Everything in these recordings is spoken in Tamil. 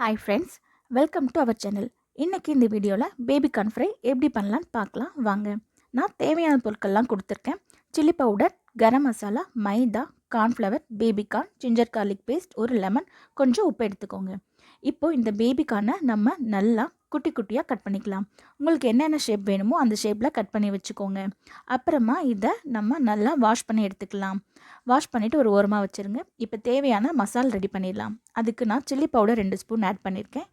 Hi friends, welcome to our channel. இன்றைக்கி இந்த வீடியோவில் பேபி கார்ன் ஃப்ரை எப்படி பண்ணலான்னு பார்க்கலாம் வாங்க. நான் தேவையான பொருட்கள்லாம் கொடுத்துருக்கேன். Chilli powder, garam masala, maida, cornflour, baby corn, ginger garlic paste, ஒரு லெமன், கொஞ்சம் உப்பு எடுத்துக்கோங்க. இப்போது இந்த பேபி கார்னை நம்ம நல்லா குட்டி குட்டியாக கட் பண்ணிக்கலாம். உங்களுக்கு என்னென்ன ஷேப் வேணுமோ அந்த ஷேப்பில் கட் பண்ணி வச்சுக்கோங்க. அப்புறமா இதை நம்ம நல்லா வாஷ் பண்ணி எடுத்துக்கலாம். வாஷ் பண்ணிவிட்டு ஒரு ஓரமாக வச்சுருங்க. இப்போ தேவையான மசால் ரெடி பண்ணிடலாம். அதுக்கு நான் சில்லி பவுடர் 2 ஸ்பூன் ஆட் பண்ணியிருக்கேன்.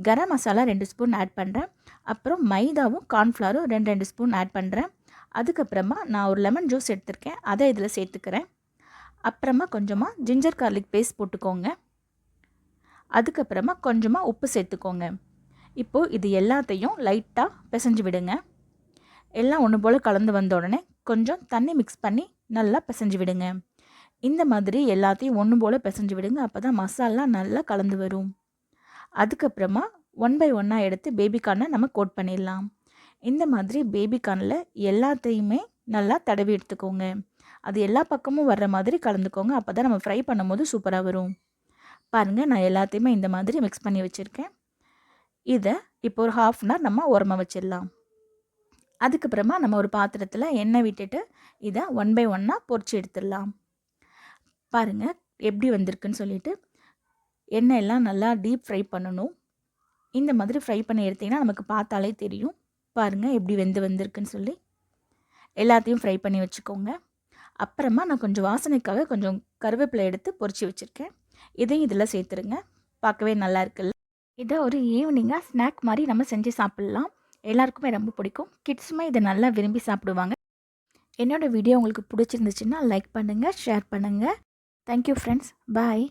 கரம் மசாலா 2 ஸ்பூன் ஆட் பண்ணுறேன். அப்புறம் மைதாவும் கார்ன்ஃப்ளவரும் 2 ஸ்பூன் ஆட் பண்ணுறேன். அதுக்கப்புறமா நான் ஒரு லெமன் ஜூஸ் எடுத்திருக்கேன், அதை இதில் சேர்த்துக்கிறேன். அப்புறமா கொஞ்சமாக ஜிஞ்சர் கார்லிக் பேஸ்ட் போட்டுக்கோங்க. அதுக்கப்புறமா கொஞ்சமாக உப்பு சேர்த்துக்கோங்க. இப்போது இது எல்லாத்தையும் லைட்டாக பிசைஞ்சு விடுங்க. எல்லாம் ஒன்று போல் கலந்து வந்த உடனே கொஞ்சம் தண்ணி மிக்ஸ் பண்ணி நல்லா பிசைஞ்சு விடுங்க. இந்த மாதிரி எல்லாத்தையும் ஒன்று போல் பிசைஞ்சு விடுங்க. அப்போ தான் மசாலா நல்லா கலந்து வரும். அதுக்கப்புறமா 1 பை 1 எடுத்து பேபி கார்னை நம்ம கோட் பண்ணிடலாம். இந்த மாதிரி பேபி கார்னில் எல்லாத்தையுமே நல்லா தடவி எடுத்துக்கோங்க. அது எல்லா பக்கமும் வர்ற மாதிரி கலந்துக்கோங்க. அப்போ தான் நம்ம ஃப்ரை பண்ணும்போது சூப்பராக வரும். பாருங்கள், நான் எல்லாத்தையுமே இந்த மாதிரி மிக்ஸ் பண்ணி வச்சுருக்கேன். இதை இப்போ ஒரு 1/2 அன் ஹவர் நம்ம ஓரமாக வச்சிடலாம். அதுக்கப்புறமா நம்ம ஒரு பாத்திரத்தில் எண்ணெய் விட்டுட்டு இதை 1 பை 1 பொரிச்சு எடுத்துடலாம். பாருங்கள் எப்படி வந்திருக்குன்னு சொல்லிட்டு. எண்ணெய் எல்லாம் நல்லா டீப் ஃப்ரை பண்ணணும். இந்த மாதிரி ஃப்ரை பண்ணி எடுத்திங்கன்னா நமக்கு பார்த்தாலே தெரியும். பாருங்கள் எப்படி வந்திருக்குன்னு சொல்லி. எல்லாத்தையும் ஃப்ரை பண்ணி வச்சுக்கோங்க. அப்புறமா நான் கொஞ்சம் வாசனைக்காக கொஞ்சம் கருவேப்பிலை எடுத்து பொரிச்சு வச்சுருக்கேன். இதையும் இதில் சேர்த்துருங்க. பார்க்கவே நல்லா இருக்குல்ல. இதை ஒரு ஈவினிங்காக ஸ்நாக் மாதிரி நம்ம செஞ்சு சாப்பிட்லாம். எல்லாருக்குமே ரொம்ப பிடிக்கும். கிட்ஸுமே இதை நல்லா விரும்பி சாப்பிடுவாங்க. என்னோடய வீடியோ உங்களுக்கு பிடிச்சிருந்துச்சுன்னா லைக் பண்ணுங்கள், ஷேர் பண்ணுங்கள். Thank you friends. பாய்.